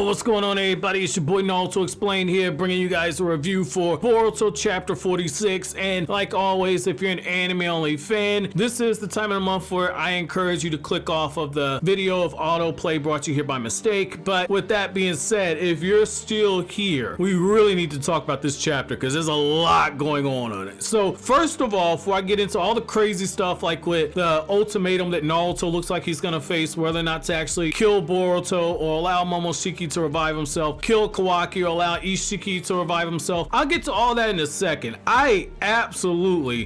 what's going on, everybody? It's your boy Naruto Explained here, bringing you guys a review for Boruto Chapter 46. And like always, if you're an anime-only fan, this is the time of the month where I encourage you to click off of the video of autoplay brought you here by mistake. But with that being said, if you're still here, we really need to talk about this chapter because there's a lot going on it. So first of all, before I get into all the crazy stuff like with the ultimatum that Naruto looks like he's gonna face, whether or not to actually kill Boruto or allow Momoshiki to revive himself, kill Kawaki or allow Isshiki to revive himself, I'll get to all that in a second. I absolutely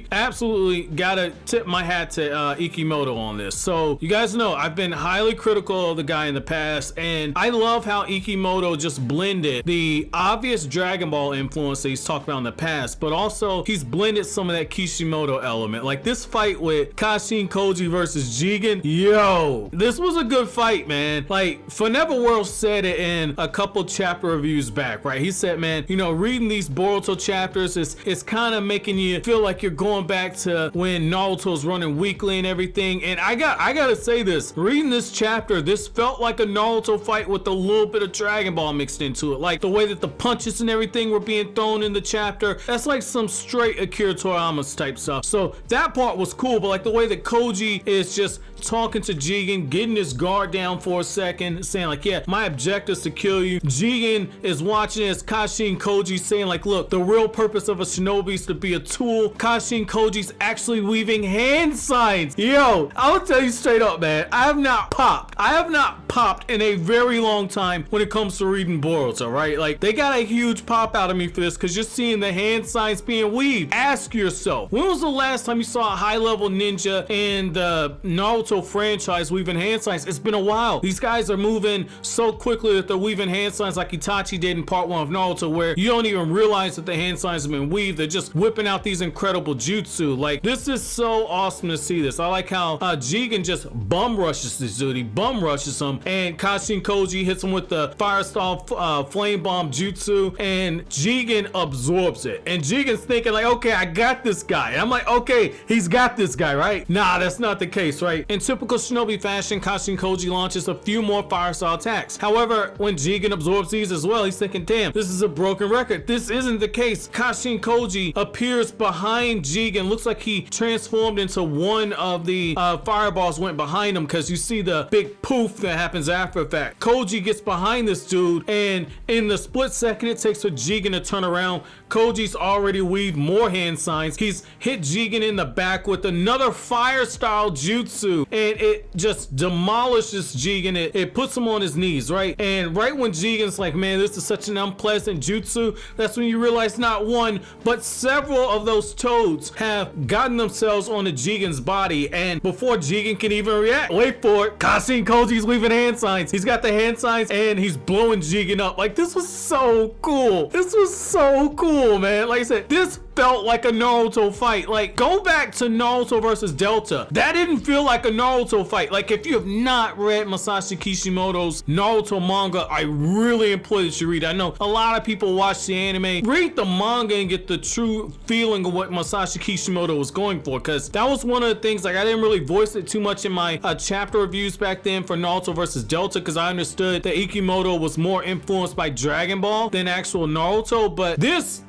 gotta tip my hat to Ikimoto on this. So you guys know I've been highly critical of the guy in the past, and I love how Ikimoto just blended the obvious Dragon Ball influence that he's talked about in the past, but also he's blended some of that Kishimoto element. Like this fight with Kashin Koji versus Jigen, yo, this was a good fight, man. Like Forever World said it in a couple chapter reviews back, right? He said, man, you know, reading these Boruto chapters is kind of making you feel like you're going back to when Naruto's running weekly and everything. And I gotta say this, reading this chapter, this felt like a Naruto fight with a little bit of Dragon Ball mixed into it. Like the way that the punches and everything were being thrown in the chapter, that's like some straight Akira Toriyama type stuff. So that part was cool, but like the way that Koji is just talking to Jigen, getting his guard down for a second, saying like, yeah, my objective is to kill you. Jigen is watching as Kashin Koji saying like, look, the real purpose of a shinobi is to be a tool. Kashin Koji's actually weaving hand signs. Yo, I'll tell you straight up, man, I have not popped in a very long time when it comes to reading Boruto, right? Like they got a huge pop out of me for this because you're seeing the hand signs being weaved. Ask yourself, when was the last time you saw a high-level ninja in the Naruto franchise weaving hand signs? It's been a while. These guys are moving so quickly that they're weaving hand signs like Itachi did in part 1 of Naruto, where you don't even realize that the hand signs have been weaved. They're just whipping out these incredible jutsu. Like this is so awesome to see this. I like how Jigen just bum rushes this dude. He bum rushes him, and Kashin Koji hits him with the Firestar flame bomb jutsu, and Jigen absorbs it. And Jigen's thinking like, okay, I got this guy. And I'm like, okay, he's got this guy, right? Nah, that's not the case, right? In typical shinobi fashion, Kashin Koji launches a few more Firestar attacks. However, when Jigen absorbs these as well, he's thinking, damn, this is a broken record. This isn't the case. Kashin Koji appears behind Jigen. Looks like he transformed into one of the fireballs went behind him, because you see the big poof that happens after the fact. Koji gets behind this dude, and in the split second it takes for Jigen to turn around, Koji's already weaved more hand signs. He's hit Jigen in the back with another fire style jutsu, and it just demolishes Jigen. It puts him on his knees, right? And right when Jigen's like, man, this is such an unpleasant jutsu, that's when you realize not one, but several of those toads have gotten themselves onto Jigen's body. And before Jigen can even react, wait for it, Kashin Koji's weaving hand signs. He's got the hand signs and he's blowing Jigen up. Like this was so cool. This was so cool, man. Like I said, this felt like a Naruto fight. Like go back to Naruto versus Delta. That didn't feel like a Naruto fight. Like if you have not read Masashi Kishimoto's Naruto manga, I really implore that you read it. I know a lot of people watch the anime. Read the manga and get the true feeling of what Masashi Kishimoto was going for, because that was one of the things, like I didn't really voice it too much in my chapter reviews back then for Naruto versus Delta, because I understood that Ikimoto was more influenced by Dragon Ball than actual Naruto. But this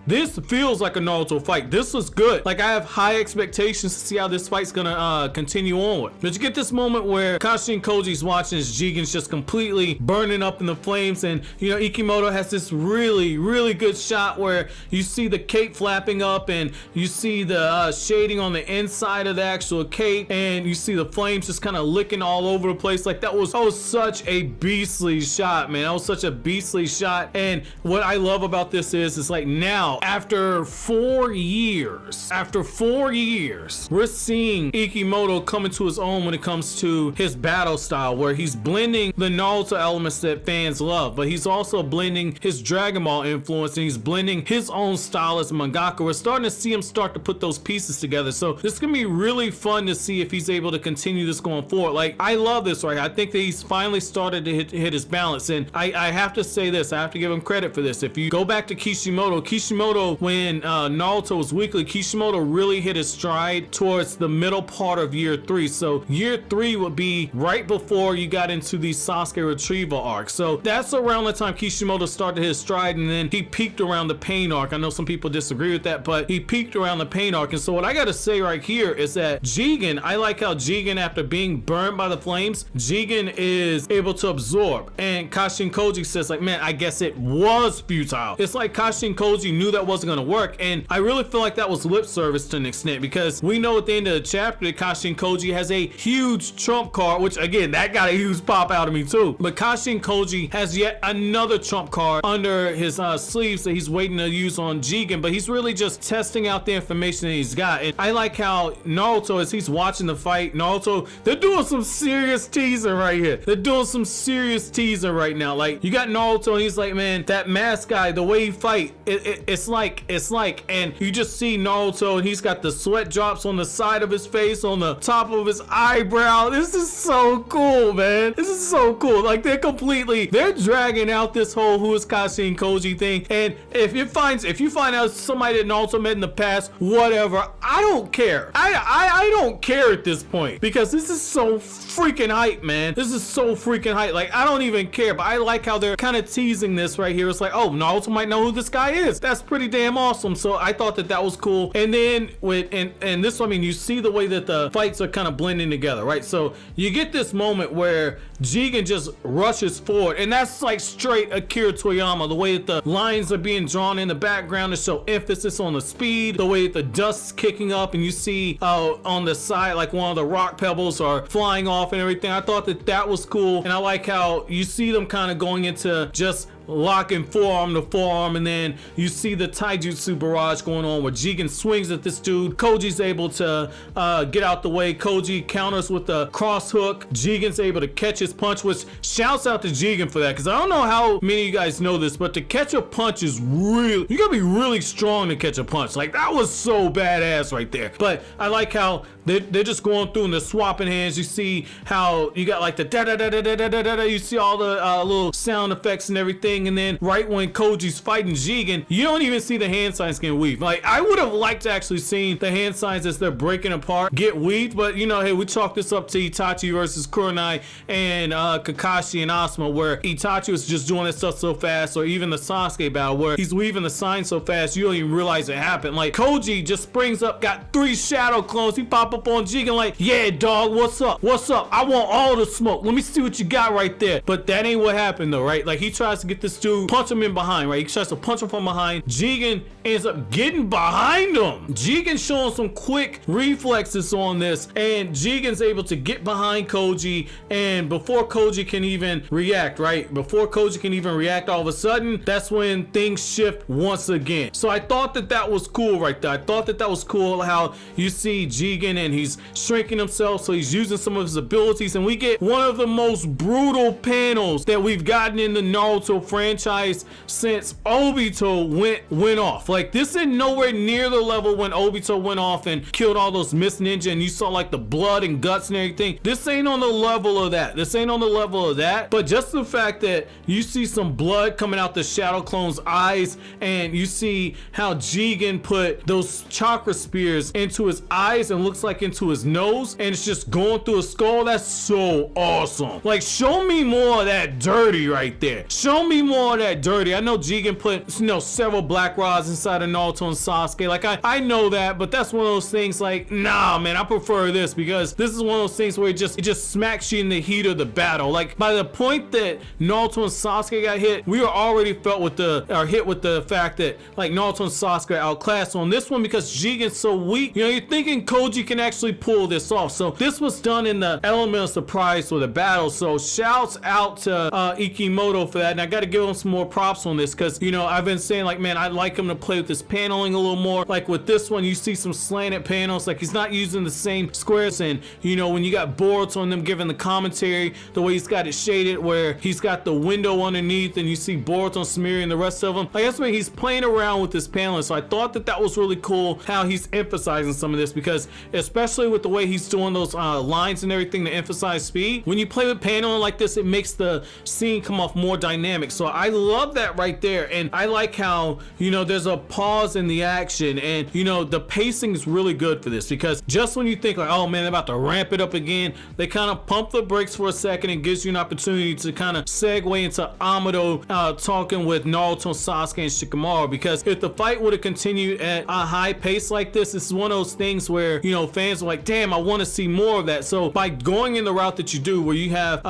feels like a Naruto fight. This was good. Like I have high expectations to see how this fight's gonna continue onward. But you get this moment where Kashin Koji's watching as Jigen's just completely burning up in the flames, and you know Ikimoto has this really good shot where you see the cape flapping up and you see the shading on the inside of the actual cape, and you see the flames just kind of licking all over the place. Like that was such a beastly shot, man. That was such a beastly shot. And what I love about this is it's like now after 4 years, we're seeing Ikimoto coming to his own when it comes to his battle style, where he's blending the Naruto elements that fans love, but he's also blending his Dragon Ball influence, and he's blending his own style as a mangaka. We're starting to see him start to put those pieces together. So this is gonna be really fun to see if he's able to continue this going forward. Like I love this, right? I think that he's finally started to hit his balance, and I have to say this, I have to give him credit for this. If you go back to Kishimoto, when Naruto Naruto was weakly, Kishimoto really hit his stride towards the middle part of year 3. So year 3 would be right before you got into the Sasuke retrieval arc. So that's around the time Kishimoto started his stride, and then he peaked around the pain arc. I know some people disagree with that, but he peaked around the pain arc. And so what I gotta say right here is that Jigen, I like how Jigen, after being burned by the flames, Jigen is able to absorb. And Kashin Koji says like, man, I guess it was futile. It's like Kashin Koji knew that wasn't gonna work, and I really feel like that was lip service to an extent, because we know at the end of the chapter that Kashin Koji has a huge trump card, which again, that got a huge pop out of me too. But Kashin Koji has yet another trump card under his sleeves that he's waiting to use on Jigen, but he's really just testing out the information that he's got. And I like how Naruto, as he's watching the fight, Naruto, they're doing some serious teasing right here. They're doing some serious teasing right now. Like, you got Naruto and he's like, man, that mask guy, the way he fight, it's like, and you just see Naruto and he's got the sweat drops on the side of his face, on the top of his eyebrow. This is so cool, man. This is so cool. Like, they're dragging out this whole who is Kashin Koji thing. And if you find out somebody that Naruto met in the past, whatever, I don't care. I don't care at this point, because this is so freaking hype, man. This is so freaking hype. Like, I don't even care, but I like how they're kind of teasing this right here. It's like, oh, Naruto might know who this guy is. That's pretty damn awesome. So I thought that was cool. And then and this, I mean, you see the way that the fights are kind of blending together, right? So you get this moment where Jigen just rushes forward, and that's like straight Akira Toriyama, the way that the lines are being drawn in the background to show emphasis on the speed, the way that the dust's kicking up, and you see on the side like one of the rock pebbles are flying off and everything. I thought that was cool, and I like how you see them kind of going into just locking forearm to forearm, and then you see the taijutsu barrage going on where Jigen swings at this dude. Koji's able to get out the way. Koji counters with a cross hook. Jigen's able to catch his punch, which shouts out to Jigen for that, because I don't know how many of you guys know this, but to catch a punch is you gotta be really strong to catch a punch. Like, that was so badass right there. But I like how they're just going through and they're swapping hands. You see how you got like the da da da da da da da da. You see all the little sound effects and everything. And then right when Koji's fighting Jigen, you don't even see the hand signs getting weaved. Like, I would have liked to actually seen the hand signs as they're breaking apart get weaved, but you know, hey, we chalk this up to Itachi versus Kurenai and Kakashi and Asuma, where Itachi was just doing that stuff so fast, or even the Sasuke battle where he's weaving the signs so fast you don't even realize it happened. Like, Koji just springs up, got 3 shadow clones, he pop up on Jigen like, yeah dog, what's up, I want all the smoke, let me see what you got right there. But that ain't what happened though, right? Like, he tries to get this dude, punch him in behind, right? He tries to punch him from behind. Jigen ends up getting behind him. Jigen showing some quick reflexes on this, and Jigen's able to get behind Koji, and before Koji can even react, right? Before Koji can even react, all of a sudden, that's when things shift once again. So I thought that was cool right there. I thought that was cool how you see Jigen and he's shrinking himself, so he's using some of his abilities, and we get one of the most brutal panels that we've gotten in the Naruto franchise since Obito went off. Like, this is nowhere near the level when Obito went off and killed all those Mist Ninja and you saw like the blood and guts and everything. This ain't on the level of that. But just the fact that you see some blood coming out the Shadow Clone's eyes, and you see how Jigen put those chakra spears into his eyes and looks like into his nose, and it's just going through his skull. That's so awesome. Like, show me more of that dirty right there. Show me more of that dirty. I know Jigen put, you know, several black rods inside of Naruto and Sasuke. Like, I know that, but that's one of those things like, nah, man, I prefer this, because this is one of those things where it just smacks you in the heat of the battle. Like, by the point that Naruto and Sasuke got hit, we were already hit with the fact that like Naruto and Sasuke are outclassed on this one, because Jigen's so weak. You know, you're thinking Koji can actually pull this off. So this was done in the element of surprise for the battle. So shouts out to Ikimoto for that, and I got to give him some more props on this, because you know, I've been saying like, man, I'd like him to play with this paneling a little more. Like with this one, you see some slanted panels, like he's not using the same squares, and you know, when you got Boruto and them giving the commentary, the way he's got it shaded where he's got the window underneath and you see Boruto smearing the rest of them, like that's when he's playing around with this paneling. So I thought that was really cool how he's emphasizing some of this, because especially with the way he's doing those lines and everything to emphasize speed, when you play with paneling like this, it makes the scene come off more dynamic. So I love that right there. And I like how, you know, there's a pause in the action, and, you know, the pacing is really good for this, because just when you think like, oh man, they're about to ramp it up again, they kind of pump the brakes for a second and gives you an opportunity to kind of segue into Amado talking with Naruto, Sasuke, and Shikamaru. Because if the fight would have continued at a high pace like this is one of those things where, you know, fans are like, damn, I want to see more of that. So by going in the route that you do, where you have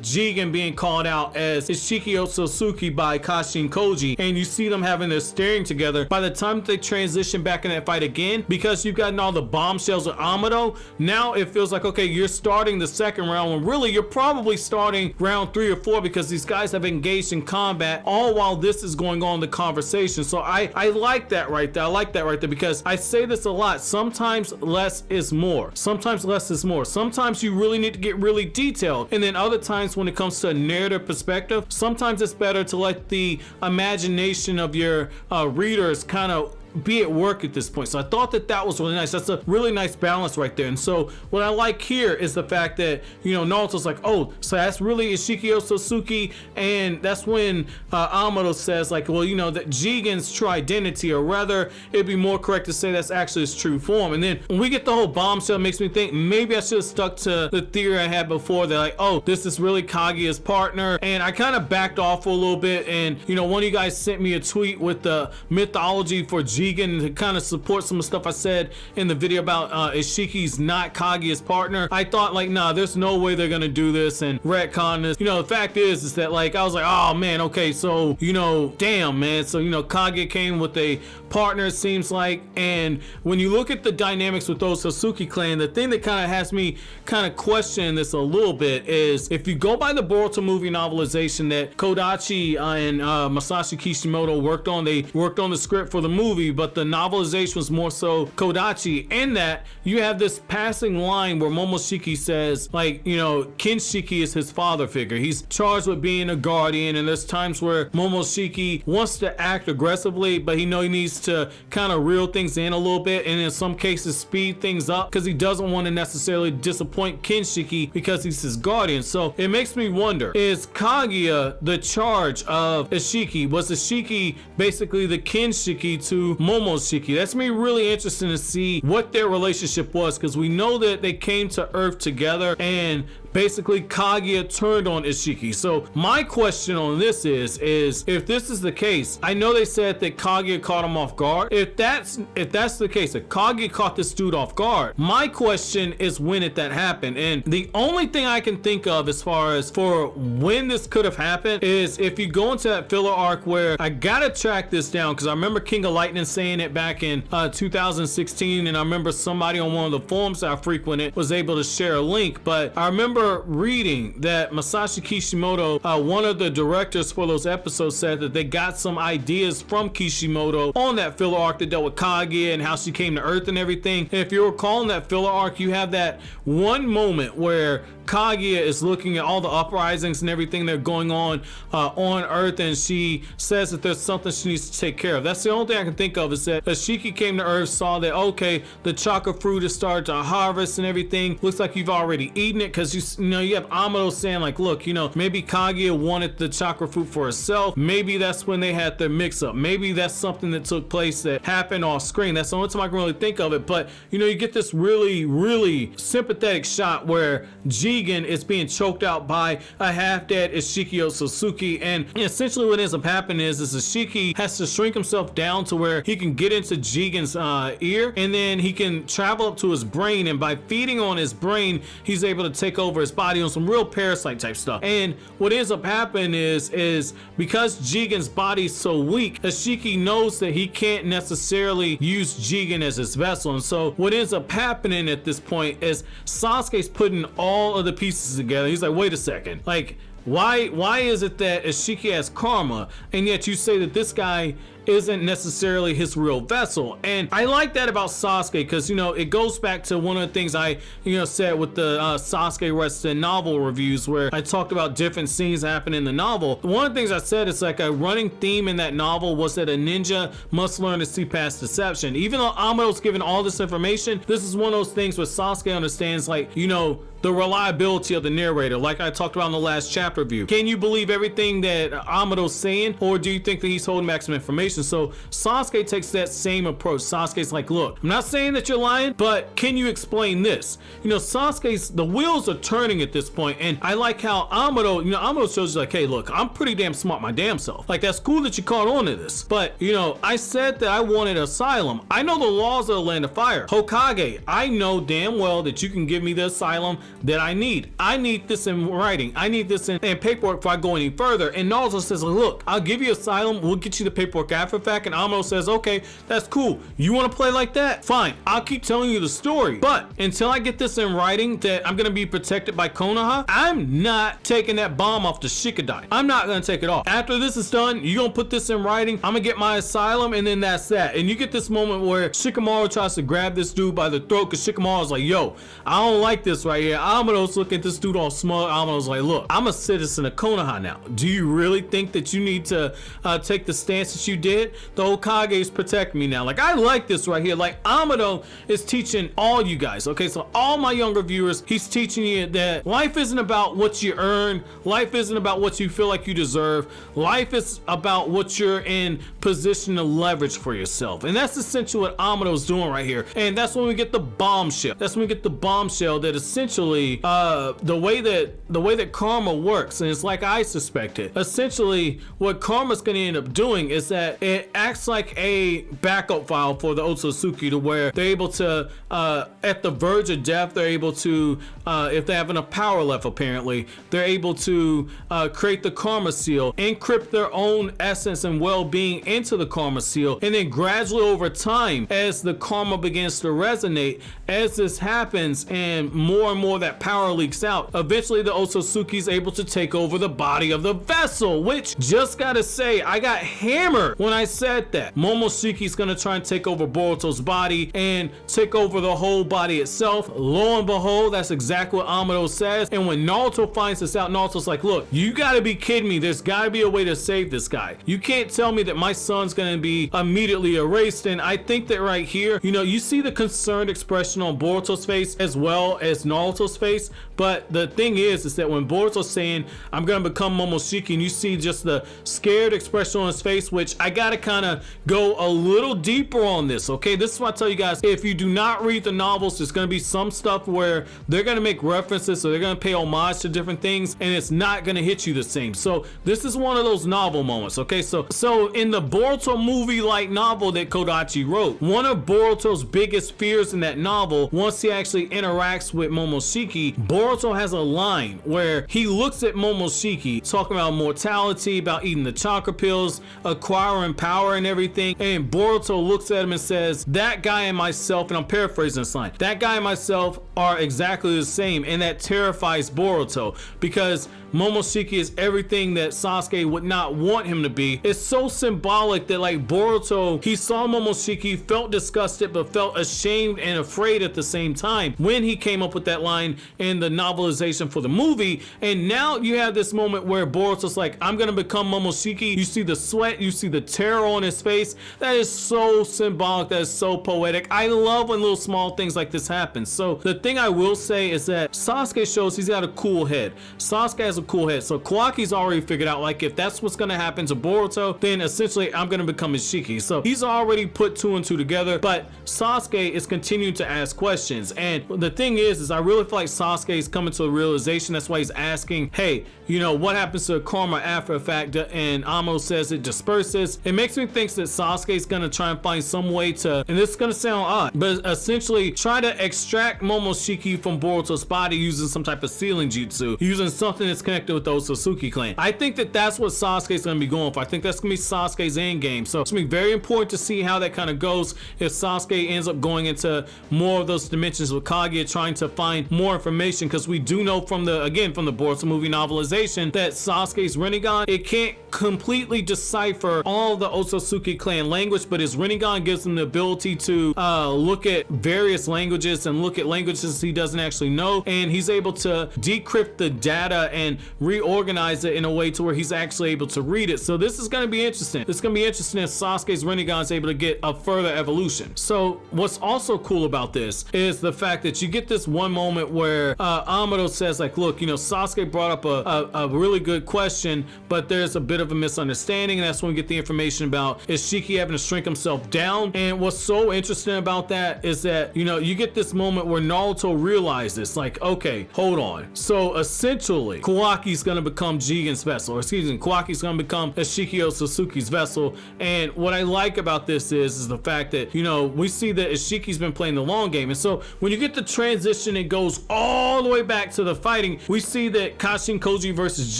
Jigen being called out as Isshiki Otsutsuki by Kashin Koji, and you see them having their staring together, by the time they transition back in that fight again, because you've gotten all the bombshells with Amado, now it feels like, okay, you're starting the second round, when really you're probably starting round 3 or 4, because these guys have engaged in combat all while this is going on in the conversation. So I like that right there. I like that right there, because I say this a lot. Sometimes less is more. Sometimes less is more. Sometimes you really need to get really detailed. And then other times when it comes to a narrative perspective, sometimes it's better to let the imagination of your readers kind of be at work at this point. So I thought that that was really nice. That's a really nice balance right there. And so what I like here is the fact that, you know, Naruto's like, oh, so that's really Isshiki Otsutsuki, and that's when Amado says like, well, you know, that Jigen's true identity, or rather it'd be more correct to say that's actually his true form. And then when we get the whole bombshell, it makes me think maybe I should have stuck to the theory I had before, that like, oh, this is really Kaguya's partner. And I kind of backed off for a little bit, and, you know, one of you guys sent me a tweet with the mythology for Jigen to kind of support some of the stuff I said in the video about Ishiki's not Kaguya's partner. I thought like, nah, there's no way they're gonna do this and retcon this. You know, the fact is that like, I was like, oh man, okay, so, you know, damn man, so, you know, Kaguya came with a partner, it seems like. And when you look at the dynamics with those Sasuke clan, the thing that kind of has me kind of question this a little bit is, if you go by the Boruto movie novelization that Kodachi and Masashi Kishimoto worked on, they worked on the script for the movie, but the novelization was more so Kodachi. In that, you have this passing line where Momoshiki says, like, you know, Kinshiki is his father figure. He's charged with being a guardian, and there's times where Momoshiki wants to act aggressively, but he knows he needs to kind of reel things in a little bit, and in some cases speed things up, because he doesn't want to necessarily disappoint Kinshiki because he's his guardian. So it makes me wonder, is Kaguya the charge of Isshiki? Was Isshiki basically the Kinshiki to Momoshiki? That's me really interested to see what their relationship was, because we know that they came to Earth together, and basically Kaguya turned on Isshiki. So my question on this is if this is the case, I know they said that Kaguya caught him off guard. If that's the case, if Kaguya caught this dude off guard, my question is, when did that happen? And the only thing I can think of as far as for when this could have happened is if you go into that filler arc, where I gotta track this down, because I remember King of Lightning saying it back in 2016, and I remember somebody on one of the forums I frequented was able to share a link. But I remember reading that Masashi Kishimoto, one of the directors for those episodes, said that they got some ideas from Kishimoto on that filler arc that dealt with Kaguya and how she came to Earth and everything. And if you recall in that filler arc, you have that one moment where Kaguya is looking at all the uprisings and everything that are going on Earth, and she says that there's something she needs to take care of. That's the only thing I can think of, is that Isshiki came to Earth, saw that, okay, the chakra fruit has started to harvest and everything. Looks like you've already eaten it, because you know, you have Amado saying like, look, you know, maybe Kaguya wanted the chakra fruit for herself. Maybe that's when they had their mix up. Maybe that's something that took place that happened off screen. That's the only time I can really think of it. But, you know, you get this really, really sympathetic shot where Jigen is being choked out by a half-dead Isshiki Otsutsuki, and essentially what ends up happening is Isshiki has to shrink himself down to where he can get into Jigen's ear, and then he can travel up to his brain, and by feeding on his brain, he's able to take over his body on some real parasite type stuff. And what ends up happening is because Jigen's body's so weak, Isshiki knows that he can't necessarily use Jigen as his vessel. And so what ends up happening at this point is Sasuke's putting all of the pieces together. He's like, wait a second, like, why is it that Isshiki has karma, and yet you say that this guy isn't necessarily his real vessel. And I like that about Sasuke because, you know, it goes back to one of the things I, you know, said with the Sasuke Rested novel reviews, where I talked about different scenes happen in the novel. One of the things I said is like a running theme in that novel was that a ninja must learn to see past deception. Even though Amado's given all this information, this is one of those things where Sasuke understands, like, you know, the reliability of the narrator, like I talked about in the last chapter review. Can you believe everything that Amado's saying, or do you think that he's holding back some information? So Sasuke takes that same approach. Sasuke's like, look, I'm not saying that you're lying, but can you explain this? You know, Sasuke's, the wheels are turning at this point, and I like how Amado, you know, Amado shows you like, hey, look, I'm pretty damn smart my damn self. Like, that's cool that you caught on to this, but, you know, I said that I wanted asylum. I know the laws of the Land of Fire. Hokage, I know damn well that you can give me the asylum that I need. I need this in writing. I need this in paperwork before I go any further. And Naruto says, look, I'll give you asylum. We'll get you the paperwork after the fact. And Amado says, okay, that's cool. You want to play like that? Fine. I'll keep telling you the story. But until I get this in writing that I'm going to be protected by Konoha, I'm not taking that bomb off the Shikadai. I'm not going to take it off. After this is done, you're going to put this in writing. I'm going to get my asylum, and then that's that. And you get this moment where Shikamaru tries to grab this dude by the throat because Shikamaru's like, yo, I don't like this right here. Amado's looking at this dude all smug. Amado's like, look, I'm a citizen of Konoha now. Do you really think that you need to take the stance that you did? The Hokages protect me now. Like, I like this right here. Like, Amado is teaching all you guys, okay? So all my younger viewers, he's teaching you that life isn't about what you earn. Life isn't about what you feel like you deserve. Life is about what you're in position to leverage for yourself. And that's essentially what Amado's doing right here. And that's when we get the bombshell. That's when we get the bombshell that essentially the way that karma works, and it's like I suspected. Essentially, what karma's going to end up doing is that it acts like a backup file for the Otsutsuki, to where they're able to, at the verge of death, they're able to, if they have enough power left, apparently, they're able to create the karma seal, encrypt their own essence and well-being into the karma seal, and then gradually over time, as the karma begins to resonate, as this happens and more that power leaks out, eventually the Otsutsuki is able to take over the body of the vessel, which, just gotta say, I got hammered when I said that. Momoshiki's gonna try and take over Boruto's body and take over the whole body itself. Lo and behold, that's exactly what Amado says. And when Naruto finds this out, Naruto's like, look, you gotta be kidding me. There's gotta be a way to save this guy. You can't tell me that my son's gonna be immediately erased. And I think that right here, you know, you see the concerned expression on Boruto's face as well as Naruto's face. But the thing is that when Boruto's saying, I'm gonna become Momoshiki, and you see just the scared expression on his face, which I gotta kind of go a little deeper on this, okay? This is what I tell you guys. If you do not read the novels, there's gonna be some stuff where they're gonna make references, so they're gonna pay homage to different things, and it's not gonna hit you the same. So this is one of those novel moments, okay? So in the Boruto movie-like novel that Kodachi wrote, one of Boruto's biggest fears in that novel, once he actually interacts with Momoshiki, Boruto has a line where he looks at Momoshiki talking about mortality, about eating the chakra pills, acquiring power and everything, and Boruto looks at him and says, that guy and myself, and I'm paraphrasing this line, that guy and myself are exactly the same, and that terrifies Boruto because Momoshiki is everything that Sasuke would not want him to be. It's so symbolic that, like, Boruto, he saw Momoshiki, felt disgusted, but felt ashamed and afraid at the same time when he came up with that line in the novelization for the movie. And now you have this moment where Boruto's like, I'm gonna become Momoshiki. You see the sweat, you see the terror on his face. That is so symbolic, that is so poetic. I love when little small things like this happen. So the thing I will say is that Sasuke shows he's got a cool head. Sasuke has a cool head. So Kawaki's already figured out, like, if that's what's gonna happen to Boruto, then essentially I'm gonna become Isshiki. So he's already put two and two together, but Sasuke is continuing to ask questions. And the thing is I really feel like Sasuke is coming to a realization. That's why he's asking, hey, you know, what happens to karma after a fact? And Amo says it disperses. It makes me think that Sasuke is gonna try and find some way to, and this is gonna sound odd, but essentially try to extract Momoshiki from Boruto's body using some type of sealing jutsu, using something that's connected with the Otsutsuki clan. I think that that's what Sasuke's gonna be going for. I think that's gonna be Sasuke's end game. So it's gonna be very important to see how that kind of goes if Sasuke ends up going into more of those dimensions with Kaguya, trying to find more information, because we do know from the Boruto movie novelization that Sasuke's Rinnegan, it can't completely decipher all the Otsutsuki clan language, but his Rinnegan gives him the ability to look at various languages and look at languages he doesn't actually know, and he's able to decrypt the data and reorganize it in a way to where he's actually able to read it. So this is going to be interesting. It's going to be interesting if Sasuke's Rinnegan is able to get a further evolution. So what's also cool about this is the fact that you get this one moment where Amado says like, look, you know, Sasuke brought up a really good question, but there's a bit of a misunderstanding, and that's when we get the information about Isshiki having to shrink himself down. And what's so interesting about that is that, you know, you get this moment where Naruto realizes like, okay, hold on. So essentially Kawaki's gonna become Jigen's vessel, or excuse me, Kawaki's gonna become Isshiki Otsutsuki's vessel. And what I like about this is the fact that, you know, we see that Ishiki's been playing the long game, and so when you get the transition, it goes all the way back to the fighting. We see that Kashin Koji versus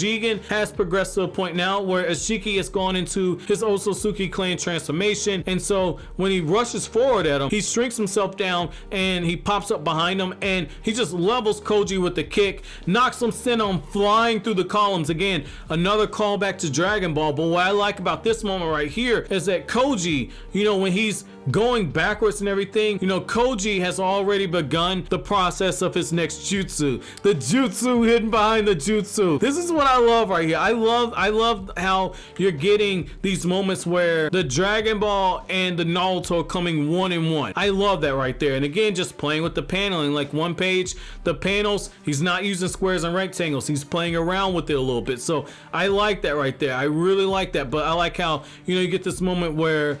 Jigen has progressed to a point now where Isshiki has gone into his Otsutsuki clan transformation, and so when he rushes forward at him, he shrinks himself down and he pops up behind him and he just levels Koji with the kick, knocks him, send him flying through the columns. Again, another callback to Dragon Ball. But what I like about this moment right here is that Koji, you know, when he's going backwards and everything, you know, Koji has already begun the process of his next jutsu, the jutsu hidden behind the jutsu. This is what I love right here. I love how you're getting these moments where the Dragon Ball and the Naruto are coming one in one. I love that right there. And again, just playing with the paneling, like one page, the panels, he's not using squares and rectangles, he's playing around with it a little bit. So I like that right there. I really like that. But I like how, you know, you get this moment where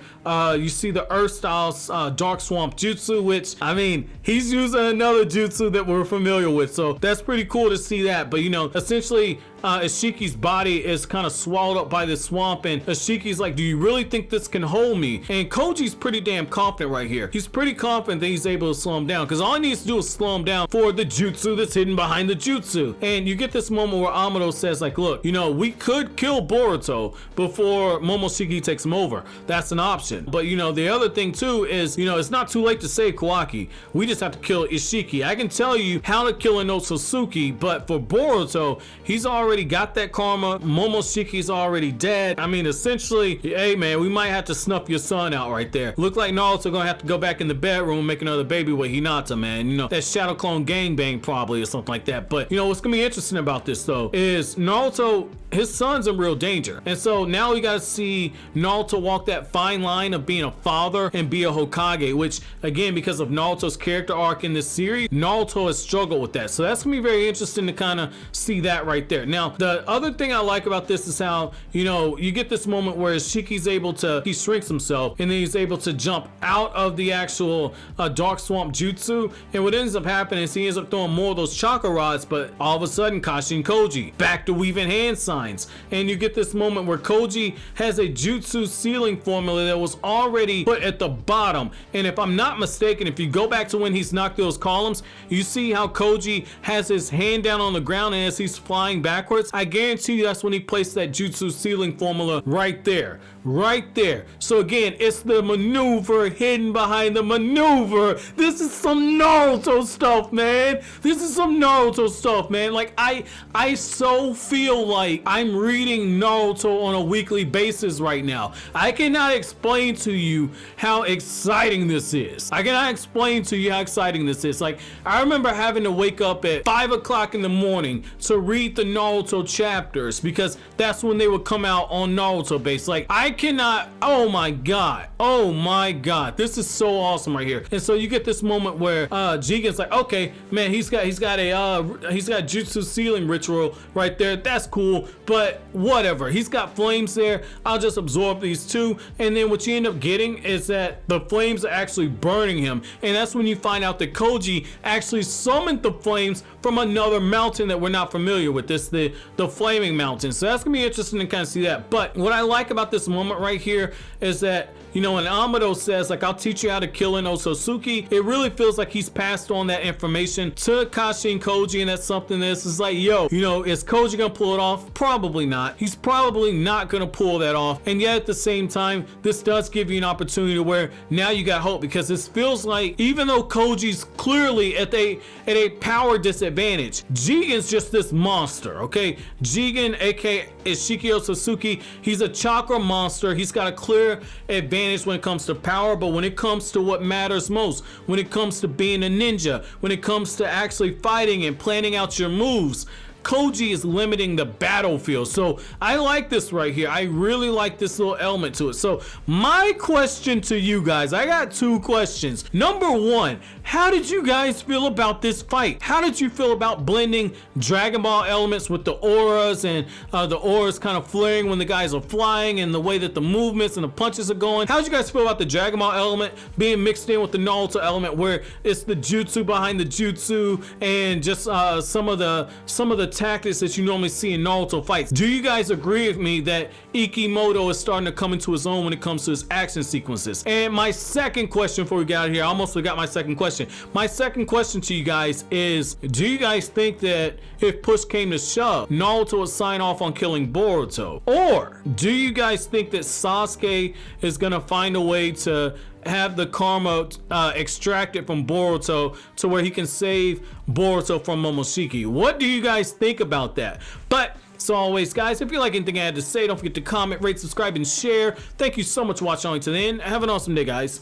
you see the Earth Styles Dark Swamp Jutsu, which, I mean, he's using another jutsu that we're familiar with, so that's pretty cool to see that. But you know, essentially Ishiki's body is kind of swallowed up by this swamp, and Ishiki's like, do you really think this can hold me? And Koji's pretty damn confident right here. He's pretty confident that he's able to slow him down, because all he needs to do is slow him down for the jutsu that's hidden behind the jutsu. And you get this moment where Amado says like, look, you know, we could kill Boruto before Momoshiki takes him over. That's an option. But you know, the other thing too is, you know, it's not too late to save Kawaki. We just have to kill Isshiki. I can tell you how to kill an Otsutsuki, but for Boruto, he's already got that karma. Momoshiki's already dead. I mean, essentially, hey man, we might have to snuff your son out right there. Look like Naruto gonna have to go back in the bedroom and make another baby with Hinata, man. You know, that Shadow Clone gangbang probably or something like that. But you know, what's gonna be interesting about this though is Naruto, his son's in real danger. And so now we gotta see Naruto walk that fine line of being a father and be a Hokage, which again, because of Naruto's character arc in this series, Naruto has struggled with that. So that's gonna be very interesting to kind of see that right there. Now, the other thing I like about this is how, you know, you get this moment where Ishiki's able to, he shrinks himself and then he's able to jump out of the actual Dark Swamp Jutsu. And what ends up happening is he ends up throwing more of those chakra rods, but all of a sudden Kashin Koji back to weaving hand signs. And you get this moment where Koji has a jutsu ceiling formula that was already put at the bottom. And if I'm not mistaken, if you go back to when he's knocked those columns, you see how Koji has his hand down on the ground, and as he's flying backwards, I guarantee you that's when he placed that jutsu ceiling formula right there. Right there. So again, it's the maneuver hidden behind the maneuver. This is some Naruto stuff, man. This is some Naruto stuff, man. Like I so feel like I'm reading Naruto on a weekly basis right now. I cannot explain to you how exciting this is. I cannot explain to you how exciting this is. Like, I remember having to wake up at 5 o'clock in the morning to read the Naruto chapters, because that's when they would come out on Naruto base. Like, I cannot, oh my god, this is so awesome right here. And so you get this moment where Jigen's like, okay, man, he's got jutsu ceiling ritual right there. That's cool, but whatever. He's got flames there. I'll just absorb these two. And then what you end up getting is that the flames are actually burning him. And that's when you find out that Koji actually summoned the flames from another mountain that we're not familiar with. This the flaming mountain. So that's gonna be interesting to kind of see that. But what I like about this moment right here is that, you know, when Amado says like, I'll teach you how to kill an Otsutsuki, it really feels like he's passed on that information to Kashin Koji, and that's something that's is like, yo, you know, is Koji gonna pull it off? Probably not. He's probably not gonna pull that off. And yet at the same time, this does give you an opportunity where now you got hope, because this feels like, even though Koji's clearly at a power disadvantage, advantage. Jigen's just this monster, okay? Jigen, aka Isshiki Otsutsuki, he's a chakra monster. He's got a clear advantage when it comes to power, but when it comes to what matters most, when it comes to being a ninja, when it comes to actually fighting and planning out your moves, Koji is limiting the battlefield. So I like this right here. I really like this little element to it. So my question to you guys, I got two questions. Number one, how did you guys feel about this fight? How did you feel about blending Dragon Ball elements with the auras and the auras kind of flaring when the guys are flying and the way that the movements and the punches are going? How did you guys feel about the Dragon Ball element being mixed in with the Naruto element where it's the jutsu behind the jutsu and just some of the tactics that you normally see in Naruto fights? Do you guys agree with me that Ikimoto is starting to come into his own when it comes to his action sequences? And my second question before we get out of here, I almost forgot my second question. My second question to you guys is, do you guys think that if push came to shove, Naruto would sign off on killing Boruto? Or do you guys think that Sasuke is gonna find a way to have the karma extracted from Boruto to where he can save Boruto from Momoshiki? What do you guys think about that? But as always, guys, if you like anything I had to say, don't forget to comment, rate, subscribe, and share. Thank you so much for watching all the way to the end. Have an awesome day, guys.